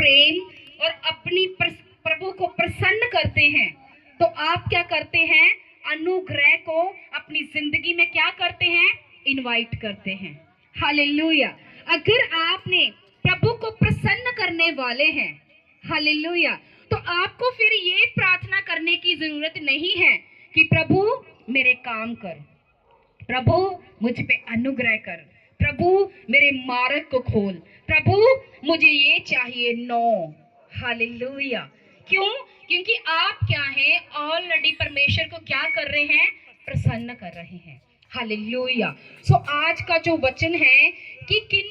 प्रेम और अपनी प्रभु को प्रसन्न करते हैं, तो आप क्या करते हैं? अनुग्रह को अपनी जिंदगी में क्या करते हैं? इनवाइट करते हैं। हालेलुया। अगर आपने प्रभु को प्रसन्न करने वाले हैं, हालेलुया, तो आपको फिर ये प्रार्थना करने की जरूरत नहीं है कि प्रभु मेरे काम कर, प्रभु मुझ पे अनुग्रह कर, प्रभु मेरे मार्ग को खोल, प्रभु मुझे ये चाहिए। No, hallelujah. क्यों? क्योंकि आप क्या हैं? ऑलरेडी परमेश्वर को क्या कर रहे हैं? प्रसन्न कर रहे हैं। हालेलुया। सो आज का जो वचन है कि किन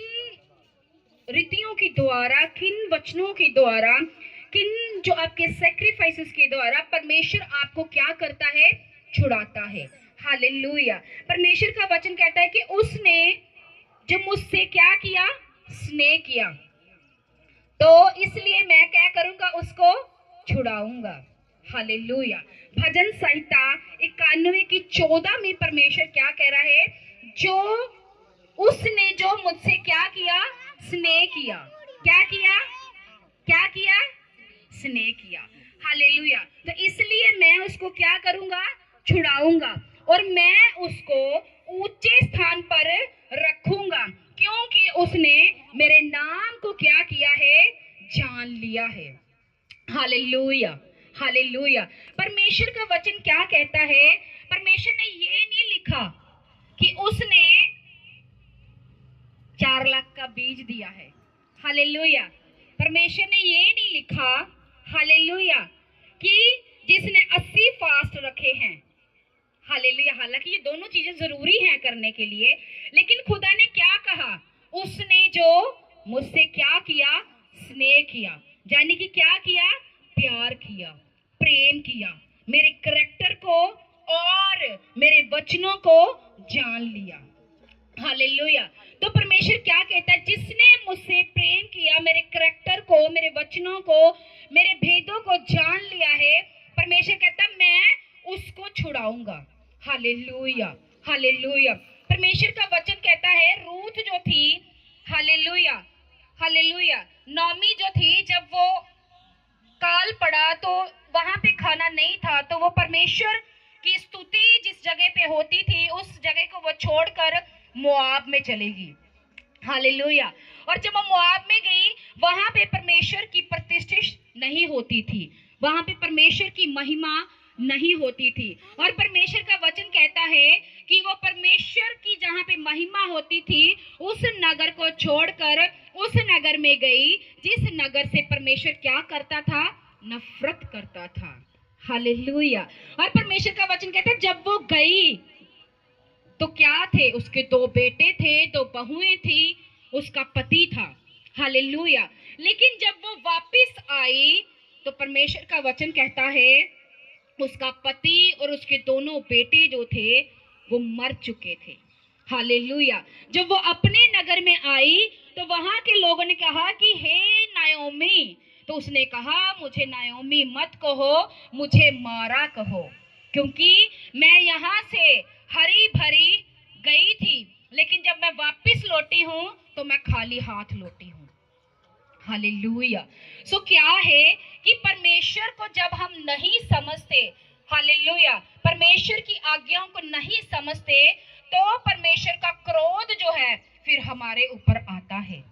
रीतियों के द्वारा, किन वचनों के द्वारा, किन जो आपके सैक्रिफाइसेस के द्वारा परमेश्वर आपको क्या करता है? छुड़ाता है। हालेलुया। परमेश्वर का वचन कहता है कि उसने जो मुझसे क्या किया? स्नेह किया, तो इसलिए मैं क्या करूंगा? उसको छुड़ाऊंगा। हालेलुया। भजन संहिता 91 की 14 में परमेश्वर क्या कह रहा है? जो उसने जो मुझसे क्या किया? स्नेह किया। क्या किया? क्या किया? स्नेह किया। हालेलुया। तो इसलिए मैं उसको क्या करूंगा? छुड़ाऊंगा, और मैं उसको ऊंचे स्थान पर रखूंगा, क्योंकि उसने मेरे नाम को क्या किया है? जान लिया है। हालेलुया। हालेलुया। परमेश्वर का वचन क्या कहता है? परमेश्वर ने ये नहीं लिखा कि उसने 4 लाख का बीज दिया है। हालेलुया। परमेश्वर ने ये नहीं लिखा, हालेलुया, कि जिसने 80 फास्ट रखे हैं। हालेलुया। हालांकि ये दोनों चीजें जरूरी हैं करने के लिए, लेकिन खुदा ने क्या कहा? उसने जो मुझसे क्या किया? स्नेह किया। यानी कि क्या किया? प्यार किया, प्रेम किया, मेरे करैक्टर को और मेरे वचनों को जान लिया। हालेलुया। तो परमेश्वर क्या कहता है? जिसने मुझसे प्रेम किया, मेरे करैक्टर को, मेरे वचनों को, मेरे भेदों को जान लिया है, परमेश्वर कहता है मैं उसको छुड़ाऊंगा। हालेलुया। हालेलुया। परमेश्वर का वचन कहता है रूथ जो थी, हालेलुया, हालेलुया, नौमी जो थी, जब वो काल पड़ा तो वहां पे खाना नहीं था, तो वो परमेश्वर की स्तुति जिस जगह पे होती थी उस जगह को वो छोड़कर मोआब में चलेगी। हालेलुया। और जब वो मोआब में गई, वहां पे परमेश्वर की प्रतिष्ठा नहीं होती थी, वहां पे परमेश्वर की महिमा नहीं होती थी। और परमेश्वर का वचन कहता है कि वो परमेश्वर की जहां पे महिमा होती थी उस नगर को छोड़कर उस नगर में गई जिस नगर से परमेश्वर क्या करता था? नफरत करता था। हालेलुया। और परमेश्वर का वचन कहता है जब वो गई तो क्या थे? उसके 2 बेटे थे, 2 बहुएं थी, उसका पति था। हालेलुया। लेकिन जब वो वापस आई तो परमेश्वर का वचन कहता है उसका पति और उसके दोनों बेटे जो थे वो मर चुके थे। हालेलुया। जब वो अपने नगर में आई तो वहां के लोगों ने कहा कि हे नायोमी, तो उसने कहा मुझे नायोमी मत कहो, मुझे मारा कहो, क्योंकि मैं यहाँ से हरी भरी गई थी, लेकिन जब मैं वापस लौटी हूं तो मैं खाली हाथ लौटी हूं। हालेलुया। सो क्या है कि परमेश्वर को जब हम नहीं समझते, हालेलुया, परमेश्वर की आज्ञाओं को नहीं समझते, तो परमेश्वर का क्रोध जो है फिर हमारे ऊपर आता है।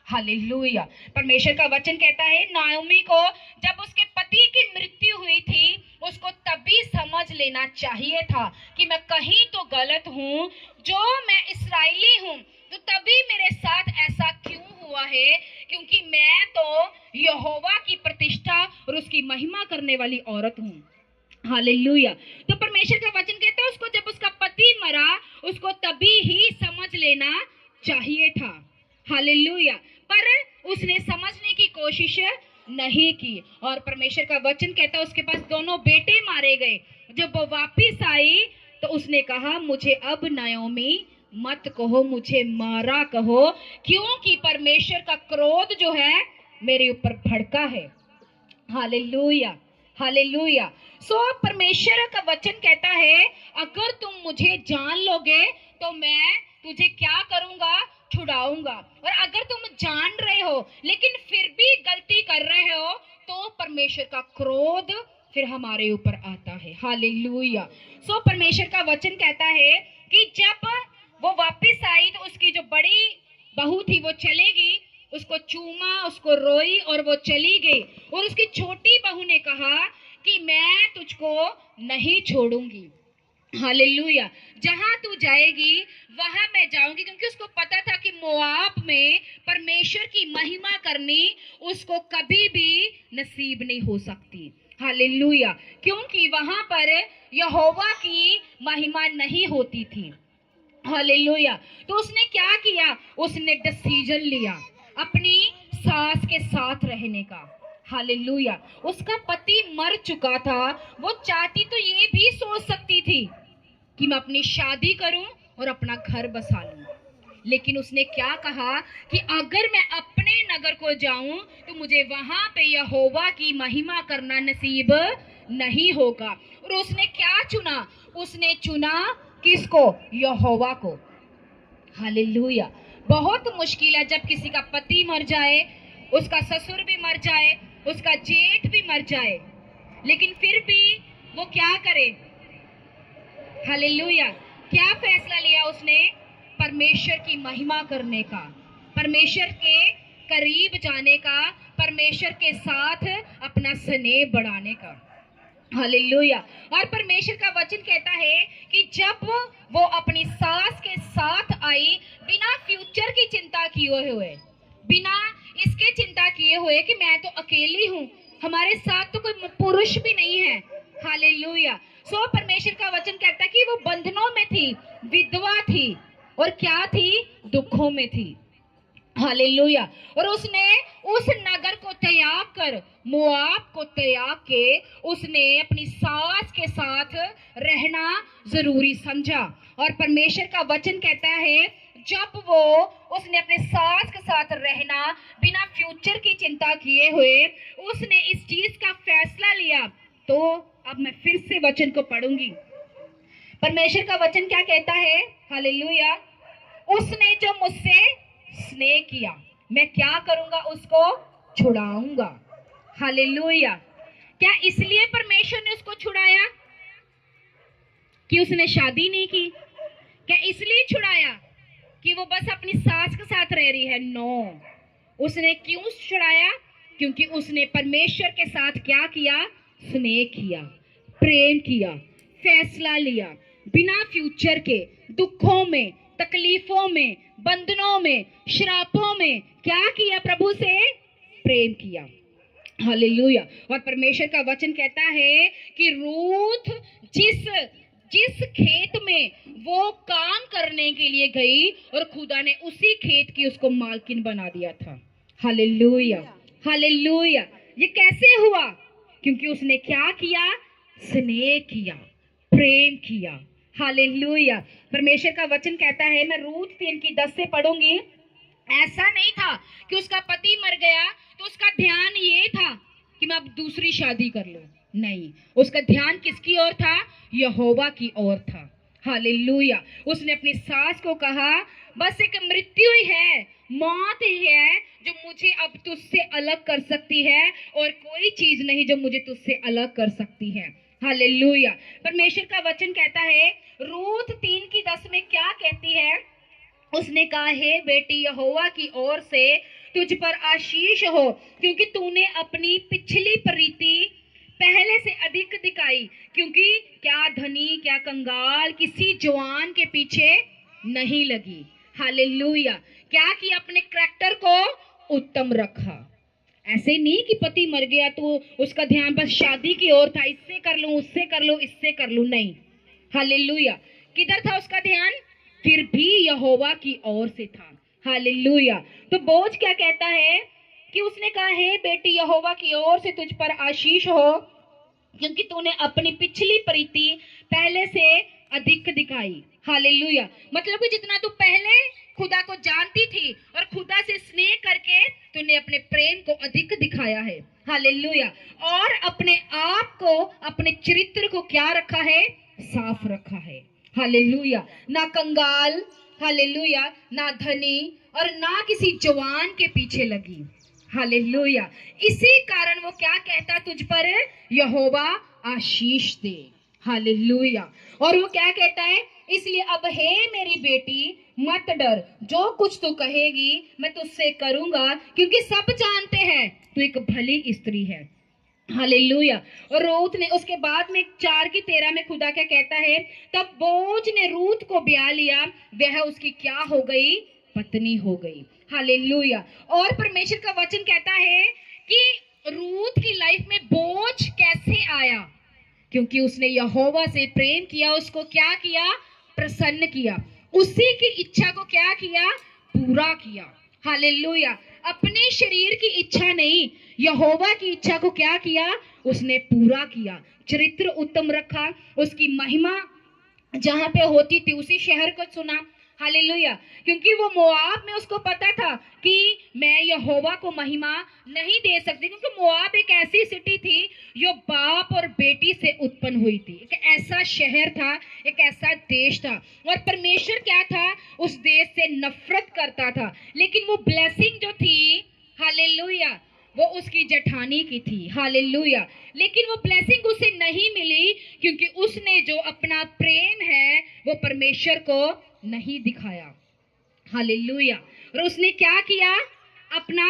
हालेलुया। परमेश्वर का वचन कहता है नाओमी को जब उसके पति की मृत्यु हुई थी उसको तभी समझ लेना चाहिए था कि मैं कहीं तो गलत हूं, जो मैं इस्राएली हूं, तो तभी मेरे साथ ऐसा क्यों हुआ है? क्योंकि मैं तो यहोवा की प्रतिष्ठा और उसकी महिमा करने वाली औरत हूं। हालेलुया। तो परमेश्वर का वचन कहता है उसको जब उसका पति मरा उसको तभी ही समझ लेना चाहिए था। हालेलुया। पर उसने समझने की कोशिश नहीं की, और परमेश्वर का वचन कहता है उसके पास दोनों बेटे मारे गए। जब वो वापिस आई तो उसने कहा मुझे अब नायोमी मत कहो, मुझे मारा कहो, क्योंकि परमेश्वर का क्रोध जो है मेरे ऊपर भड़का है। हालेलुया। हालेलुया। सो परमेश्वर का वचन कहता है अगर तुम मुझे जान लोगे तो मैं तुझे क्या करूंगा? छुड़ाऊंगा। और अगर तुम जान रहे हो लेकिन फिर भी गलती कर परमेश्वर का क्रोध फिर हमारे ऊपर आता है। हालेलुया। सो परमेश्वर का वचन कहता है कि जब वो वापस आई तो उसकी जो बड़ी बहू थी वो चलेगी, उसको चूमा, उसको रोई और वो चली गई। और उसकी छोटी बहू ने कहा कि मैं तुझको नहीं छोड़ूंगी। हालेलुया। जहां तू जाएगी वहां मैं जाऊंगी, क्योंकि उसको पता था कि मोआब में परमेश्वर की महिमा करनी उसको कभी भी नसीब नहीं हो सकती। हालेलुया। क्योंकि वहां पर यहोवा की महिमा नहीं होती थी। हालेलुया। तो उसने क्या किया? उसने डिसीजन लिया अपनी सास के साथ रहने का। हालेलुया। उसका पति मर चुका था। वो चाहती तो ये भी सोच सकती थी कि मैं अपनी शादी करूं और अपना घर बसा लूं, लेकिन उसने क्या कहा कि अगर मैं अपने नगर को जाऊं तो मुझे वहां पे यहोवा की महिमा करना नसीब नहीं होगा। और उसने क्या चुना? उसने चुना किसको? यहोवा को। हालेलुया। बहुत मुश्किल है जब किसी का पति मर जाए, उसका ससुर भी मर जाए, उसका जेठ भी मर जाए, लेकिन फिर भी वो क्या करे? हालेलुया। क्या फैसला लिया उसने? परमेश्वर की महिमा करने का, परमेश्वर के करीब जाने का, परमेश्वर के साथ अपना स्नेह बढ़ाने का। हालेलुया। और परमेश्वर का वचन कहता है कि जब वो अपनी सास के साथ आई, बिना फ्यूचर की चिंता किए हुए, बिना इसके चिंता किए हुए कि मैं तो अकेली हूँ, हमारे साथ तो कोई पुरुष भी नहीं है। हालेलुया। सो परमेश्वर का वचन कहता है कि वो बंधनों में थी, विधवा थी, और क्या थी? दुखों में थी। हालेलुया। और उसने उस नगर को त्याग कर, मोआब को त्याग के, उसने अपनी सास के साथ रहना जरूरी समझा। और परमेश्वर का वचन कहता है जब उसने अपने सास के साथ रहना बिना फ्यूचर की चिंता किए हुए उसने इस चीज का फैसला लिया। तो अब मैं फिर से वचन को पढ़ूंगी। परमेश्वर का वचन क्या कहता है? हालेलुया। उसने जो मुझसे स्नेह किया, मैं क्या करूंगा? उसको छुड़ाऊंगा। हालेलुया। क्या इसलिए परमेश्वर ने उसको छुड़ाया कि उसने शादी नहीं की? क्या इसलिए छुड़ाया कि वो बस अपनी सास के साथ रह रही है? नो। उसने क्यों छुड़ाया? क्योंकि उसने परमेश्वर के साथ क्या किया? स्नेह किया, प्रेम किया, फैसला लिया, बिना फ्यूचर के, दुखों में, तकलीफों में, बंधनों में, श्रापों में क्या किया? प्रभु से प्रेम किया। हालेलुया। और परमेश्वर का वचन कहता है कि रूथ जिस खेत में वो काम करने के लिए गई और खुदा ने उसी खेत की उसको मालकिन बना दिया था। हालेलुया। हालेलुया। ये कैसे हुआ? क्योंकि उसने क्या किया? स्नेह किया, प्रेम किया। हालेलुया। परमेश्वर का वचन कहता है, मैं रूथ 3:10 से पढ़ूंगी। ऐसा नहीं था कि उसका पति मर गया तो उसका ध्यान ये था कि मैं अब दूसरी शादी कर लूं। नहीं, उसका ध्यान किसकी ओर था? यहोवा की ओर था। हालेलुया। उसने अपनी सास को कहा बस एक मृत्यु ही है, मौत ही है जो मुझे अब तुझसे अलग कर सकती है, और कोई चीज नहीं जो मुझे तुझसे अलग कर सकती है। हालेलुया। परमेश्वर का वचन कहता है रूथ 3:10 में क्या कहती है? उसने कहा, हे बेटी, यहोवा की ओर से तुझ पर आशीष हो, क्योंकि तूने अपनी पिछली प्रीति पहले से अधिक दिखाई। क्योंकि क्या धनी क्या कंगाल किसी जवान के पीछे नहीं लगी। हालेलुया। क्या किया? अपने करैक्टर को उत्तम रखा। ऐसे नहीं कि पति मर गया तो उसका ध्यान बस शादी की ओर था, इससे कर लूं, उससे कर लूं, इससे कर लूं। नहीं। हालेलुया। किधर था उसका ध्यान? फिर भी यहोवा की ओर से था। हालेलुया। तो बोझ क्या कहता है कि उसने कहा, हे बेटी, यहोवा की ओर से तुझ पर आशीष हो, क्योंकि तूने अपनी पिछली प्रीति पहले से अधिक दिखाई। हालेलुया। मतलब कि जितना तू पहले खुदा को जानती थी और खुदा से स्नेह करके तूने अपने प्रेम को अधिक दिखाया है। हालेलुया। और अपने आप को, अपने चरित्र को क्या रखा है? साफ रखा है। हालेलुया। ना कंगाल, हालेलुया, ना धनी और ना किसी जवान के पीछे लगी। हालेलुया। इसी कारण वो क्या कहता तुझ पर, यहोवा आशीष दे। हालेलुया। और वो क्या कहता है, इसलिए अब हे मेरी बेटी मत डर, जो कुछ तू कहेगी मैं तुझसे करूंगा, क्योंकि सब जानते हैं तू एक भली स्त्री है। हालेलुया। और रूत ने उसके बाद में 4:13 में खुदा क्या कहता है, तब बोझ ने रूत को ब्याह लिया, वह उसकी क्या हो गई, पत्नी हो गई। हालेलुया। और परमेश्वर का वचन कहता है कि रूत की लाइफ में बोझ कैसे आया, क्योंकि उसने यहोवा से प्रेम किया, उसको क्या किया, प्रसन्न किया, उसी की इच्छा को क्या किया, पूरा किया। हालेलुया। अपने शरीर की इच्छा नहीं, यहोवा की इच्छा को क्या किया, उसने पूरा किया। चरित्र उत्तम रखा, उसकी महिमा जहां पे होती थी उसी शहर को चुना। हालेलुया। क्योंकि वो मोआब में उसको पता था कि मैं यहोवा को महिमा नहीं दे सकती, क्योंकि मोआब एक ऐसी सिटी थी जो बाप और बेटी से उत्पन्न हुई थी। एक ऐसा शहर था, एक ऐसा देश था, और परमेश्वर क्या था, उस देश से नफरत करता था। लेकिन वो ब्लेसिंग जो थी, हालेलुया, वो उसकी जेठानी की थी। हालेलुया। लेकिन वो ब्लेसिंग उसे नहीं मिली, क्योंकि उसने जो अपना प्रेम है वो परमेश्वर को नहीं दिखाया। हालेलुया। और उसने क्या किया, अपना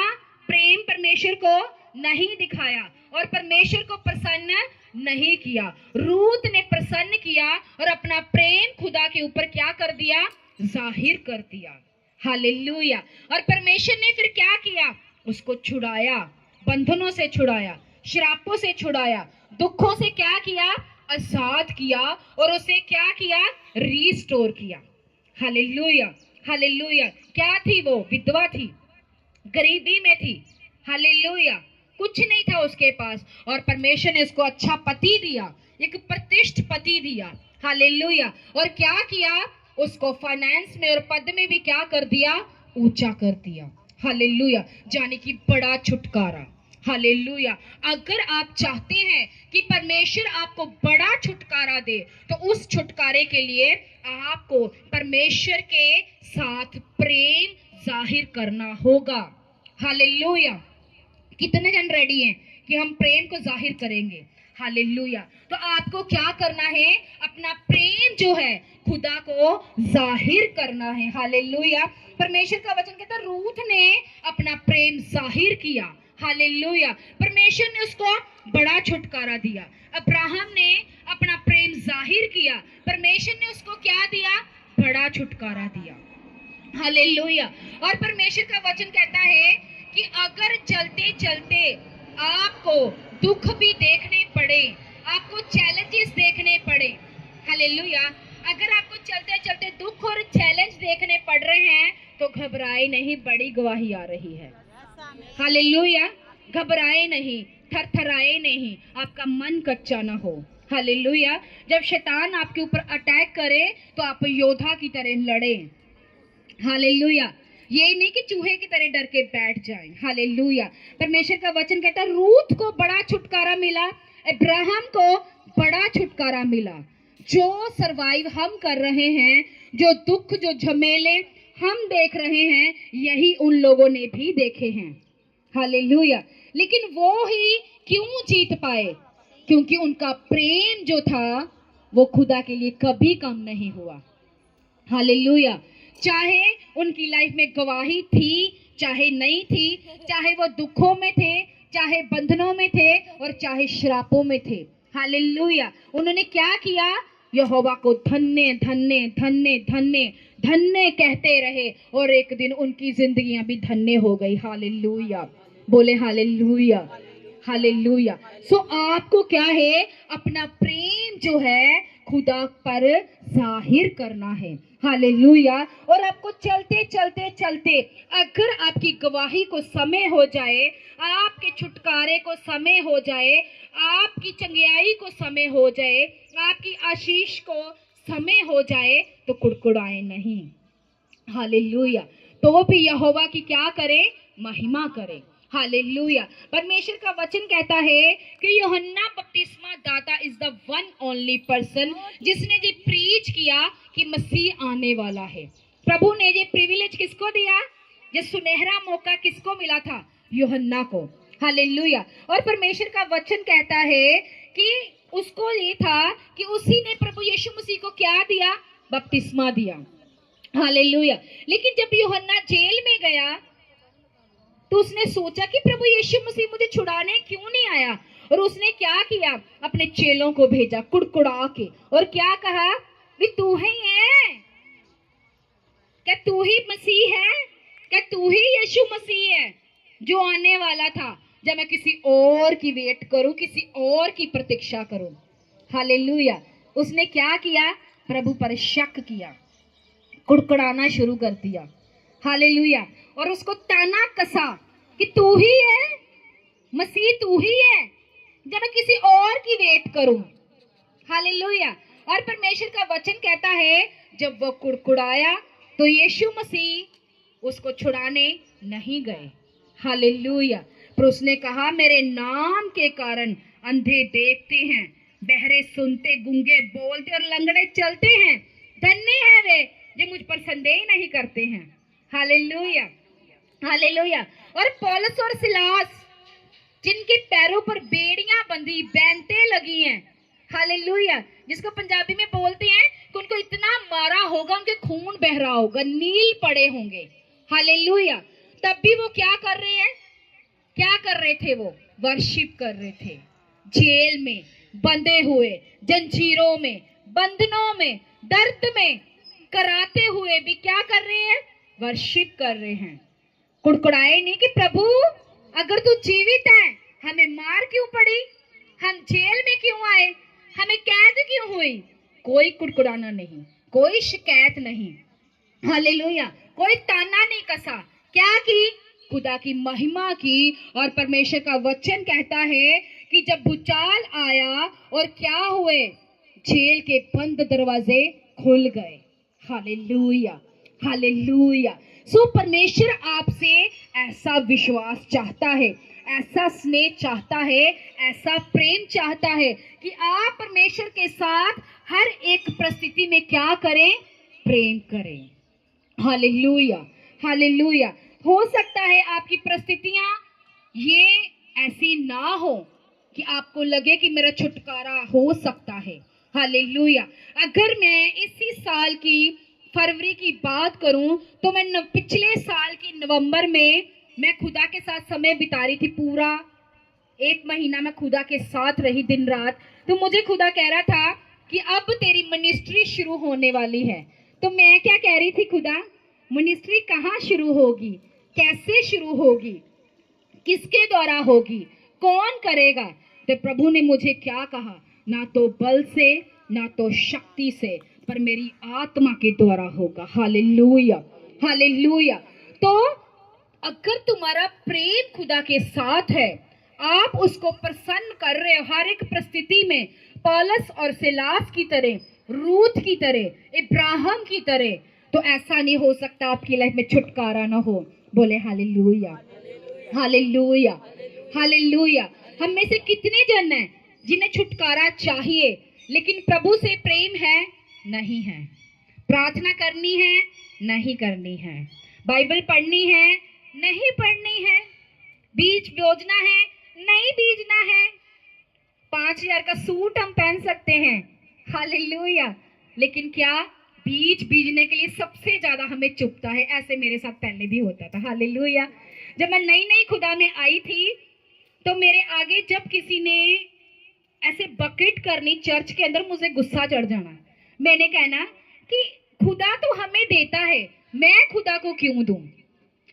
प्रेम परमेश्वर को नहीं दिखाया और परमेश्वर को प्रसन्न नहीं किया। रूत ने प्रसन्न किया और अपना प्रेम खुदा के ऊपर क्या कर दिया, जाहिर कर दिया। हालेलुया। और परमेश्वर ने फिर क्या किया, उसको छुड़ाया, बंधनों से छुड़ाया, श्रापों से छुड़ाया, दुखों से क्या किया, आजाद किया, और उसे क्या किया, रिस्टोर किया। हालेलुया। हालेलुया। क्या थी वो, विधवा थी, गरीबी में थी। हालेलुया। कुछ नहीं था उसके पास, और परमेश्वर ने उसको अच्छा पति दिया, एक प्रतिष्ठित पति दिया। हालेलुया। और क्या किया, उसको फाइनेंस में और पद में भी क्या कर दिया, ऊंचा कर दिया। हालेलुया। जाने की बड़ा छुटकारा। हालेलुया। अगर आप चाहते हैं कि परमेश्वर आपको बड़ा छुटकारा दे, तो उस छुटकारे के लिए आपको परमेश्वर के साथ प्रेम जाहिर करना होगा। हालेलुया। कितने जन रेडी हैं कि हम प्रेम को जाहिर करेंगे। हालेलुया। तो आपको क्या करना है, अपना प्रेम जो है खुदा को जाहिर करना है। हालेलुया। परमेश्वर का वचन कहता है रूत ने अपना प्रेम जाहिर किया। हालेलुया। परमेश्वर ने उसको बड़ा छुटकारा दिया। अब्राहम ने अपना प्रेम जाहिर किया, परमेश्वर ने उसको क्या दिया, बड़ा छुटकारा दिया। हालेलुया। और परमेश्वर का वचन कहता है कि अगर चलते चलते आपको दुख भी देखने पड़े, आपको चैलेंजेस देखने पड़े, हालेलुया, अगर आपको चलते चलते दुख और चैलेंज देखने पड़ रहे हैं, तो घबराए नहीं, बड़ी गवाही आ रही है। हालेलुया। घबराए नहीं, थरथराए नहीं, आपका मन कच्चा ना हो। हालेलुया। जब शैतान आपके ऊपर अटैक करे तो आप योद्धा की तरह लड़े। हालेलुया। ये नहीं कि चूहे की तरह डर के बैठ जाएं। हालेलुया। परमेश्वर का वचन कहता है रूत को बड़ा छुटकारा मिला, अब्राहम को बड़ा छुटकारा मिला। जो सरवाइव हम कर रहे हैं, जो दुख, जो झमेले हम देख रहे हैं, यही उन लोगों ने भी देखे हैं। हालेलुया। लेकिन वो ही क्यों जीत पाए, क्योंकि उनका प्रेम जो था वो खुदा के लिए कभी कम नहीं हुआ। हालेलुया। चाहे उनकी लाइफ में गवाही थी, चाहे नहीं थी, चाहे वो दुखों में थे, चाहे बंधनों में थे, और चाहे श्रापों में थे। हालेलुया। उन्होंने क्या किया, यहोवा को धन्य धन्य धन्य धन्य धन्य कहते रहे, और एक दिन उनकी जिंदगियां भी धन्य हो गई। हालेलुया। बोले हालेलुया। हालेलुया। सो आपको क्या है, अपना प्रेम जो है खुदा पर जाहिर करना है। हालेलुया। और आपको चलते चलते चलते अगर आपकी गवाही को समय हो जाए, आपके छुटकारे को समय हो जाए, आपकी चंगियाई को समय हो जाए, आपकी आशीष को समय हो जाए, तो कुड़कुड़ाए नहीं। हालेलुया। तो भी यहोवा की क्या करे, महिमा करे। हालेलुया। परमेश्वर का वचन कहता है कि यूहन्ना बपतिस्मा दाता is the one only person जिसने ये प्रीच किया कि मसीह आने वाला है। प्रभु ने ये प्रिविलेज किसको दिया, ये सुनहरा मौका किसको मिला था, यूहन्ना को। हालेलुया। और परमेश्वर का वचन कहता है कि उसको ये था कि उसी ने प्रभु यीशु मसीह को क्या दिया? बपतिस्मा दिया। हालेलुया। लेकिन जब यूहन्ना जेल में गया तो उसने सोचा कि प्रभु यीशु मसीह मुझे छुड़ाने क्यों नहीं आया, और उसने क्या किया? अपने चेलों को भेजा कुड़कुड़ा के, और क्या कहा? भी तू ही है क्या? तू ही मसीह है क्या? तू ही यीशु मसीह है जो आने वाला था, जब मैं किसी और की वेट करूं, किसी और की प्रतीक्षा करूं। हालेलुया। उसने क्या किया? प्रभु पर शक किया, कुड़कुड़ाना शुरू कर दिया। हालेलुया। और उसको ताना कसा कि तू ही है मसीह, तू ही है, जब मैं किसी और की वेट करूं। हालेलुया। और परमेश्वर का वचन कहता है जब वो कुड़कुड़ाया तो यीशु मसीह उसको छुड़ाने नहीं गए। हालेलुया। पर उसने कहा मेरे नाम के कारण अंधे देखते हैं, बहरे सुनते, गूंगे बोलते और लंगड़े चलते हैं। धन्य है वे जो मुझ पर संदेह नहीं करते हैं। हालेलुया। हालेलुया। और पौलुस और सिलास जिनके पैरों पर बेड़ियां बंधी, बैंतें लगी हैं, हालेलुया, जिसको पंजाबी में बोलते हैं कि उनको इतना मारा होगा, उनके खून बह रहा होगा, नील पड़े होंगे। हालेलुया। तब भी वो क्या कर रहे हैं? क्या कर रहे थे? वो वर्शिप कर रहे थे। जेल में बंधे हुए, जंजीरों में, बंधनों में, दर्द में कराते हुए भी क्या कर रहे हैं? वर्शिप कर रहे हैं। कुड़कुड़ाए नहीं कि प्रभु अगर तू जीवित है, हमें मार क्यों पड़ी, हम जेल में क्यों आए, हमें कैद क्यों हुई? कोई कुड़कुड़ाना नहीं, कोई शिकायत नहीं। हालेलुया। कोई ताना नहीं कसा। क्या की? खुदा की महिमा की। और परमेश्वर का वचन कहता है कि जब भूचाल आया और क्या हुए? जेल के बंद दरवाजे खुल गए। हालेलुया। हालेलुया। सो परमेश्वर आपसे ऐसा विश्वास चाहता है, ऐसा स्नेह चाहता है, ऐसा प्रेम चाहता है कि आप परमेश्वर के साथ हर एक परिस्थिति में क्या करें? प्रेम करें। हालेलुया। हालेलुया। हो सकता है आपकी परिस्थितियां ये ऐसी ना हो कि आपको लगे कि मेरा छुटकारा हो सकता है। हालेलुया। अगर मैं इसी साल की फरवरी की बात करूं तो मैं पिछले साल की नवंबर में मैं खुदा के साथ समय बिता रही थी। पूरा 1 महीना मैं खुदा के साथ रही दिन रात। तो मुझे खुदा कह रहा था कि अब तेरी मिनिस्ट्री शुरू होने वाली है। तो मैं क्या कह रही थी? खुदा, मिनिस्ट्री कहाँ शुरू होगी, कैसे शुरू होगी, किसके द्वारा होगी, कौन करेगा? तो प्रभु ने मुझे क्या कहा? ना तो बल से, ना तो शक्ति से, पर मेरी आत्मा के द्वारा होगा। हालेलुया। हालेलुया। तो अगर तुम्हारा प्रेम खुदा के साथ है, आप उसको प्रसन्न कर रहे हो हर एक परिस्थिति में, पौलुस और सिलास की तरह, रूथ की तरह, इब्राहिम की तरह, तो ऐसा नहीं हो सकता आपकी लाइफ में छुटकारा ना हो। बोले हालेलुया। हालेलुया। हालेलुया। हम में से कितने जन हैं जिन्हें छुटकारा चाहिए लेकिन प्रभु से प्रेम है? नहीं है। प्रार्थना करनी है? नहीं करनी है। बाइबल पढ़नी है? नहीं पढ़नी है। बीज बोजना है? नहीं बीजना है। 5,000 का सूट हम पहन सकते हैं, हालेलुया, लेकिन क्या बीज बीजने के लिए सबसे ज्यादा हमें चुभता है। ऐसे मेरे साथ पहले भी होता था। हालेलुया। जब मैं नई नई खुदा में आई थी तो मेरे आगे जब किसी ने ऐसे बकेट करनी चर्च के अंदर, मुझे गुस्सा चढ़ जाना। मैंने कहना कि खुदा तो हमें देता है, मैं खुदा को क्यों दूं?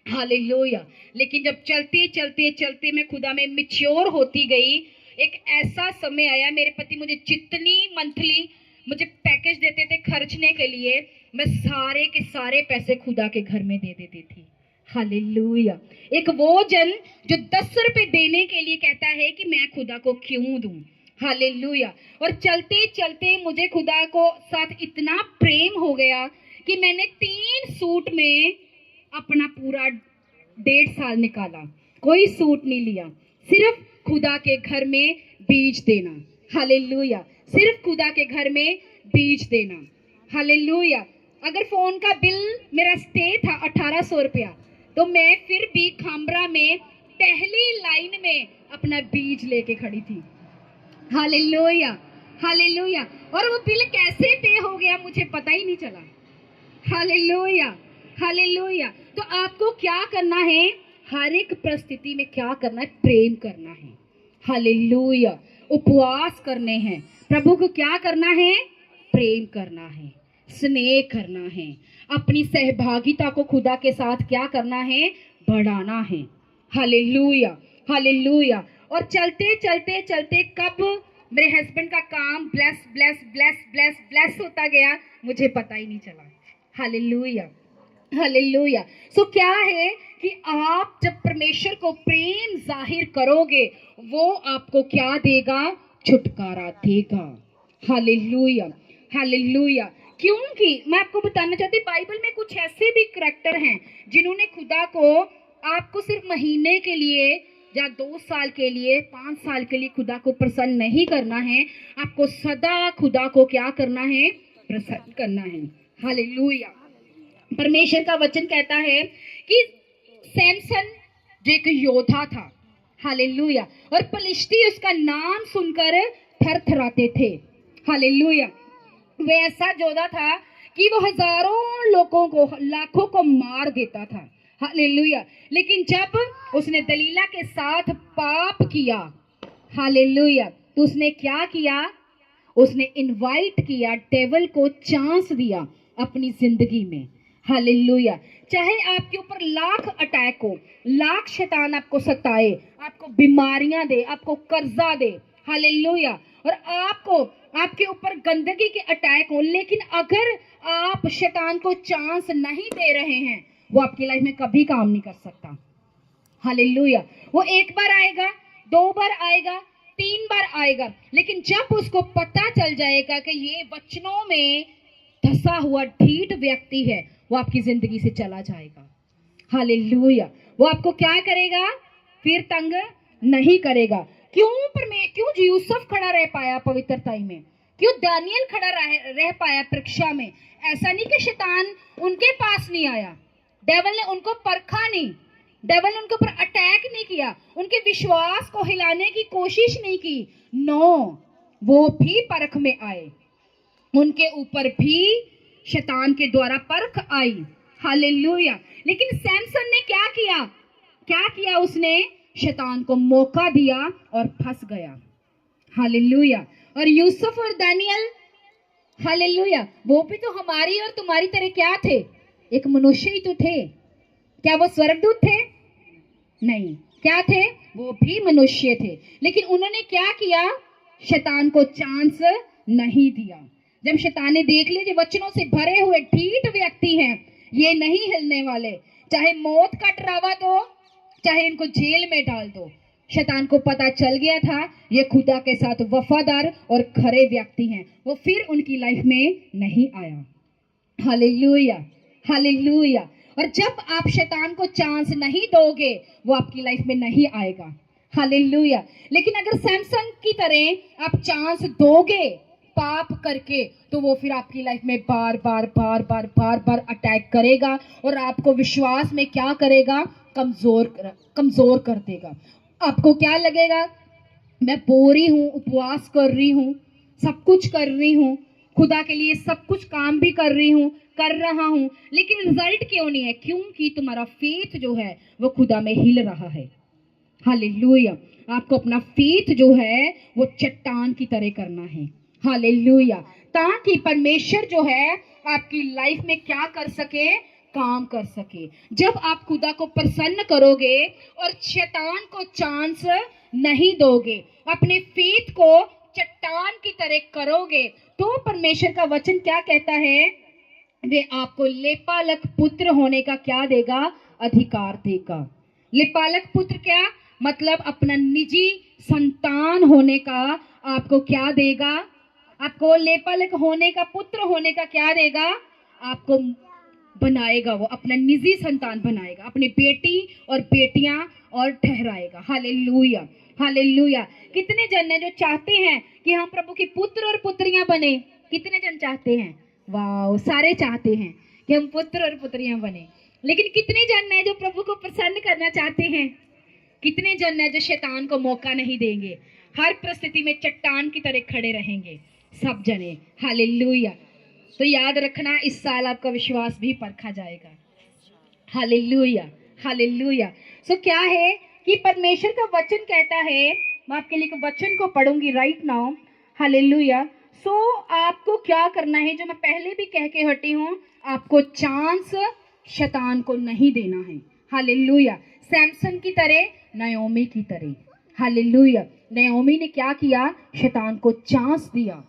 हालेलुया। लेकिन जब चलते चलते चलते मैं खुदा में मैच्योर होती गई, एक ऐसा समय आया, मेरे पति मुझे जितनी मंथली मुझे पैकेज देते थे खर्चने के लिए, मैं सारे के सारे पैसे खुदा के घर में दे देती थी। हालेलुया। एक वो जन जो 10 रुपए देने के लिए कहता है कि मैं खुदा को क्यों दूं। हालेलुया। और चलते चलते मुझे खुदा को साथ इतना प्रेम हो गया कि मैंने 3 सूट में अपना पूरा 1.5 साल निकाला। कोई सूट नहीं लिया, सिर्फ खुदा के घर में बीज देना। हालेलुया। सिर्फ खुदा के घर में बीज देना। हालेलुया। अगर फोन का बिल मेरा स्टे था 1800 रुपया, तो मैं फिर भी खामरा में पहली लाइन में अपना बीज लेके खड़ी थी। Hallelujah, hallelujah. और वो बिल कैसे पे हो गया मुझे पता ही नहीं चला। Hallelujah, hallelujah. तो आपको क्या करना है? हर एक परिस्थिति में क्या करना है? प्रेम करना है। हालेलुया। उपवास करने हैं। प्रभु को क्या करना है? प्रेम करना है, स्नेह करना है, अपनी सहभागिता को खुदा के साथ क्या करना है? बढ़ाना है। Hallelujah, hallelujah. और चलते चलते चलते कब मेरे हस्बैंड का काम bless bless bless bless bless होता गया मुझे पता ही नहीं चला। Hallelujah, hallelujah. सो क्या है कि आप जब परमेश्वर को प्रेम जाहिर करोगे वो आपको क्या देगा? छुटकारा देगा। Hallelujah, hallelujah. क्योंकि मैं आपको बताना चाहती, बाइबल में कुछ ऐसे भी करैक्टर हैं जिन्होंने खुदा को आपको सिर्फ महीने के लिए या 2 साल के लिए 5 साल के लिए खुदा को प्रसन्न नहीं करना है, आपको सदा खुदा को क्या करना है? प्रसन्न करना है। हालेलुया। परमेश्वर का वचन कहता है कि सैमसन जो एक योद्धा था, हालेलुया, और पलिश्ती उसका नाम सुनकर थरथराते थे। हालेलुया। वह ऐसा योद्धा था कि वो हजारों लोगों को, लाखों को मार देता था। हालेलुया। लेकिन जब उसने दलीला के साथ पाप किया, हालेलुया, तो उसने क्या किया? उसने इनवाइट किया, डेविल को चांस दिया अपनी जिंदगी में। हालेलुया। चाहे आपके ऊपर लाख अटैक हो, लाख शैतान आपको सताए, आपको बीमारियां दे, आपको कर्जा दे, हालेलुया, और आपको आपके ऊपर गंदगी के अटैक हो, लेकिन अगर आप शैतान को चांस नहीं दे रहे हैं वो आपकी लाइफ में कभी काम नहीं कर सकता। हालेलुया। वो 1 बार आएगा, 2 बार आएगा, 3 बार आएगा, लेकिन जब उसको पता चल जाएगा कि ये वचनों में धसा हुआ ढीठ व्यक्ति है, वो आपकी जिंदगी से चला जाएगा। हालेलुया। वो आपको क्या करेगा? फिर तंग नहीं करेगा। क्यों यूसुफ खड़ा रह पाया पवित्रताई में? क्यों दानियल खड़ा रह पाया परीक्षा में? ऐसा नहीं कि शैतान उनके पास नहीं आया, डेविल ने उनको परखा नहीं, डेविल ने उनके ऊपर अटैक नहीं किया, उनके विश्वास को हिलाने की कोशिश नहीं की। नो, वो भी परख में आए, उनके ऊपर भी शैतान के द्वारा परख आई। हालेलुया। लेकिन सैमसन ने क्या किया? क्या किया उसने? शैतान को मौका दिया और फंस गया। हालेलुया। और यूसुफ और दानियल, हालेलुया, वो भी तो हमारी और तुम्हारी तरह क्या थे? एक मनुष्य ही तो थे। क्या वो स्वर्गदूत थे? नहीं। क्या थे? वो भी मनुष्य थे। लेकिन उन्होंने क्या किया? शैतान को चांस नहीं दिया। जब शैतान ने देख लिया कि वचनों से भरे हुए ढीठ व्यक्ति हैं, ये नहीं हिलने वाले, चाहे मौत का डरावा दो, चाहे इनको जेल में डाल दो, शैतान को पता चल गया था ये खुदा के साथ वफादार और खरे व्यक्ति हैं, वो फिर उनकी लाइफ में नहीं आया। Hallelujah, hallelujah. और जब आप शैतान को चांस नहीं दोगे वो आपकी लाइफ में नहीं आएगा। हालेलुया। लेकिन अगर सैमसन की तरह आप चांस दोगे पाप करके, तो वो फिर आपकी लाइफ में बार बार बार बार बार बार अटैक करेगा और आपको विश्वास में क्या करेगा? कमजोर कर देगा। आपको क्या लगेगा? मैं बोरी हूँ, उपवास कर रही हूँ, सब कुछ कर रही हूँ, खुदा के लिए सब कुछ काम भी कर रही हूँ, कर रहा हूँ, लेकिन रिजल्ट क्यों नहीं है? क्योंकि तुम्हारा फेथ जो है वो खुदा में हिल रहा है। हालेलुया। आपको अपना फेथ जो है वो चट्टान की तरह करना है। हालेलुया। ताकि परमेश्वर जो है आपकी लाइफ में क्या कर सके? काम कर सके। जब आप खुदा को प्रसन्न करोगे और शैतान को चांस नहीं दोगे, अपने फेथ को चट्टान की तरह करोगे, तो परमेश्वर का वचन क्या कहता है? वे आपको लेपालक पुत्र होने का क्या देगा? अधिकार देगा। लेपालक पुत्र क्या मतलब? अपना निजी संतान होने का आपको क्या देगा? आपको लेपालक होने का, पुत्र होने का क्या देगा? आपको बनाएगा, वो अपना निजी संतान बनाएगा, अपनी बेटी और बेटियां और ठहराएगा। Hallelujah, hallelujah. कितने जन हैं जो चाहते हैं कि हम प्रभु के पुत्र और पुत्रियां बने? कितने जन चाहते हैं? वाह, सारे चाहते हैं कि हम पुत्र और पुत्रियां बने। लेकिन कितने जन हैं जो प्रभु को प्रसन्न करना चाहते हैं? कितने जन है जो शैतान को मौका नहीं देंगे, हर परिस्थिति में चट्टान की तरह खड़े रहेंगे सब जने। हालेलुया। तो याद रखना, इस साल आपका विश्वास भी परखा जाएगा। Hallelujah, hallelujah. सो क्या है कि परमेश्वर का वचन कहता है, मैं आपके लिए वचन को पढ़ूंगी राइट नाउ। हालेलुया। सो आपको क्या करना है, जो मैं पहले भी कह के हटी हूँ, आपको चांस शैतान को नहीं देना है। हालेलुया। सैमसन की तरह, नाओमी की तरह। हालेलुया। नाओमी ने क्या किया, शैतान को चांस दिया।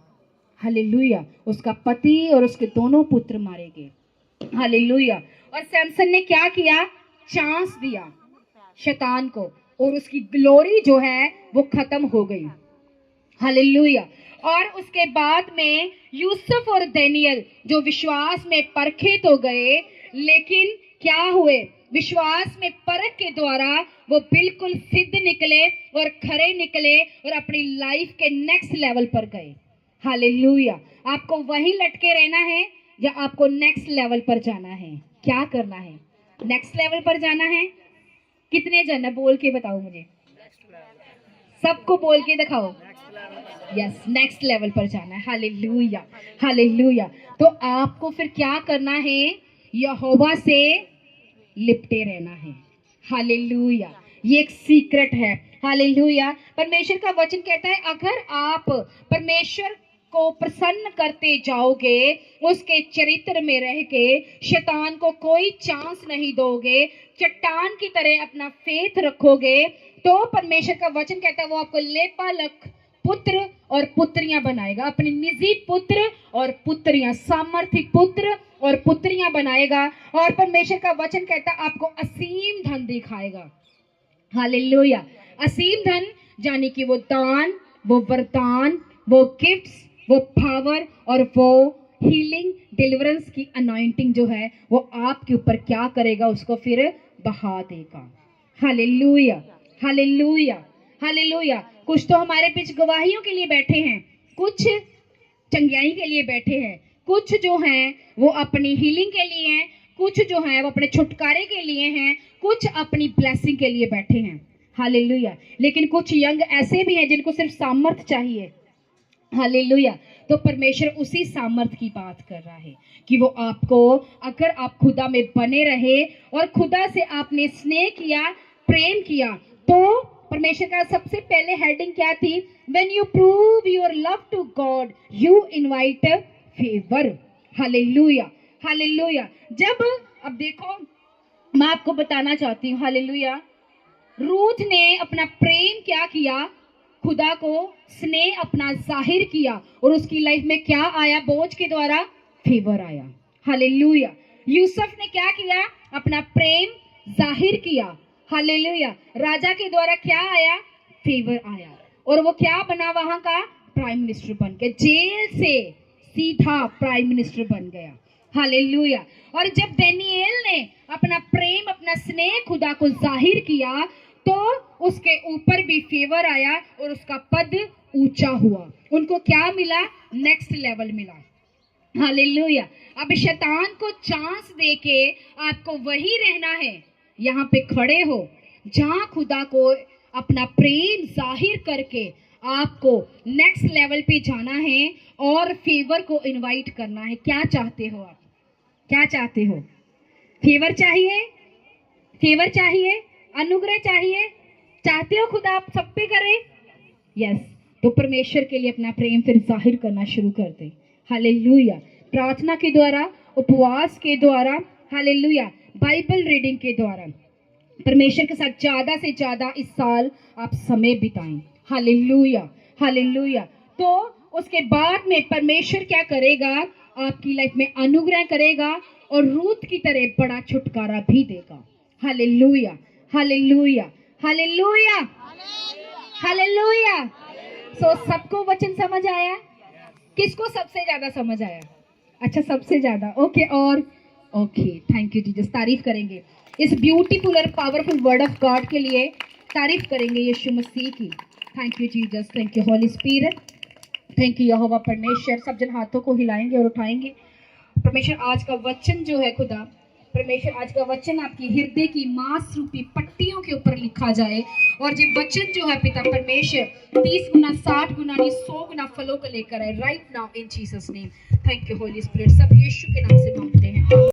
हालेलुया। उसका पति और उसके दोनों पुत्र मारे गए। हालेलुया। और सैमसन ने क्या किया, चांस दिया शैतान को, और उसकी ग्लोरी जो है वो खत्म हो गई। हालेलुया। और उसके बाद में यूसुफ और दानियल जो विश्वास में परखे तो गए, लेकिन क्या हुए, विश्वास में परख के द्वारा वो बिल्कुल सिद्ध निकले और खरे निकले और अपनी लाइफ के नेक्स्ट लेवल पर गए। हालेलुया। आपको वहीं लटके रहना है या आपको नेक्स्ट लेवल पर जाना है? क्या करना है? नेक्स्ट लेवल पर जाना है। कितने जन है, बोल के बताओ मुझे, सबको बोल के दिखाओ। यस, नेक्स्ट लेवल पर जाना है। Hallelujah, hallelujah. तो आपको फिर क्या करना है, यहोवा से लिपटे रहना है। हालेलुया। ये एक सीक्रेट है। हालेलुया। परमेश्वर का वचन कहता है, अगर आप परमेश्वर को प्रसन्न करते जाओगे, उसके चरित्र में रह के शैतान को कोई चांस नहीं दोगे, चट्टान की तरह अपना फेथ रखोगे, तो परमेश्वर का वचन कहता है वो आपको लेपालक पुत्र और पुत्रियां बनाएगा, अपने निजी पुत्र और पुत्रियां, सामर्थ्य पुत्र और पुत्रियां बनाएगा। और परमेश्वर का वचन कहता है आपको असीम धन दिखाएगा। हालेलुया। असीम धन यानी कि वो दान, वो वरदान, वो गिफ्ट्स, वो पावर और वो हीलिंग, डिलीवरेंस की अनॉइंटिंग जो है वो आपके ऊपर क्या करेगा, उसको फिर बहा देगा। Hallelujah, hallelujah, hallelujah. कुछ तो हमारे बीच गवाहियों के लिए बैठे हैं, कुछ चंगियाई के लिए बैठे हैं, कुछ जो हैं वो अपनी हीलिंग के लिए हैं, कुछ जो हैं वो अपने छुटकारे के लिए हैं, कुछ अपनी ब्लेसिंग के लिए बैठे हैं। हालेलुया। लेकिन कुछ यंग ऐसे भी हैं जिनको सिर्फ सामर्थ चाहिए। हालेलुया। तो परमेश्वर उसी सामर्थ की बात कर रहा है कि वो आपको, अगर आप खुदा में बने रहे और खुदा से आपने स्नेह किया, प्रेम किया, तो परमेश्वर का सबसे पहले हेडिंग क्या थी, when you prove your love to God you invite favour. Hallelujah, hallelujah. जब, अब देखो मैं आपको बताना चाहती हूँ, हालेलुया, रूथ ने अपना प्रेम क्या किया, खुदा को स्नेह अपना जाहिर किया, और उसकी लाइफ में क्या आया, बोझ के द्वारा फेवर आया। हालेलुया। यूसुफ ने क्या किया, अपना प्रेम जाहिर किया। हालेलुया। राजा के द्वारा क्या आया, फेवर आया, और वो क्या बना, वहां का प्राइम मिनिस्टर बन गया, जेल से सीधा प्राइम मिनिस्टर बन गया। हालेलुया। और जब दानियेल ने अपना प्रेम, अपना स्नेह खुदा को जाहिर किया, तो उसके ऊपर भी फेवर आया और उसका पद ऊंचा हुआ। उनको क्या मिला, नेक्स्ट लेवल मिला। हालेलुया। अब शैतान को चांस देके आपको वही रहना है, यहाँ पे खड़े हो जहां खुदा को अपना प्रेम जाहिर करके आपको नेक्स्ट लेवल पे जाना है और फेवर को इनवाइट करना है। क्या चाहते हो आप, क्या चाहते हो? फेवर चाहिए, फेवर चाहिए, अनुग्रह चाहिए, चाहते हो खुदा आप सब पे करे? यस। तो परमेश्वर के लिए अपना प्रेम फिर जाहिर करना शुरू कर दे। हालेलुया। प्रार्थना के द्वारा, उपवास के द्वारा, हालेलुया, बाइबल रीडिंग के द्वारा परमेश्वर के साथ ज्यादा से ज्यादा इस साल आप समय बिताएं। Hallelujah, hallelujah. तो उसके बाद में परमेश्वर क्या करेगा, आपकी लाइफ में अनुग्रह करेगा और रूथ की तरह बड़ा छुटकारा भी देगा। Hallelujah, hallelujah, hallelujah, hallelujah. सो सबको वचन समझ आया? किसको सबसे ज्यादा समझ आया? अच्छा, सबसे ज्यादा, ओके। और ओके, थैंक यू जीसस। तारीफ करेंगे इस ब्यूटीफुल और पावरफुल वर्ड ऑफ गॉड के लिए, तारीफ करेंगे यीशु मसीह की। Thank you Jesus, thank you holy spirit, thank you यहोवा परमेश्वर। सब जन हाथों को हिलाएंगे और उठाएंगे। परमेश्वर आज का वचन जो है खुदा परमेश्वर आज का वचन आपकी हृदय की मांस रूपी पट्टियों के ऊपर लिखा जाए, और जो वचन जो है पिता परमेश्वर 30 गुना 60 गुना 100 गुना फलों को लेकर है right now in Jesus name. Thank you holy spirit. सब यीशु के नाम से मांगते हैं।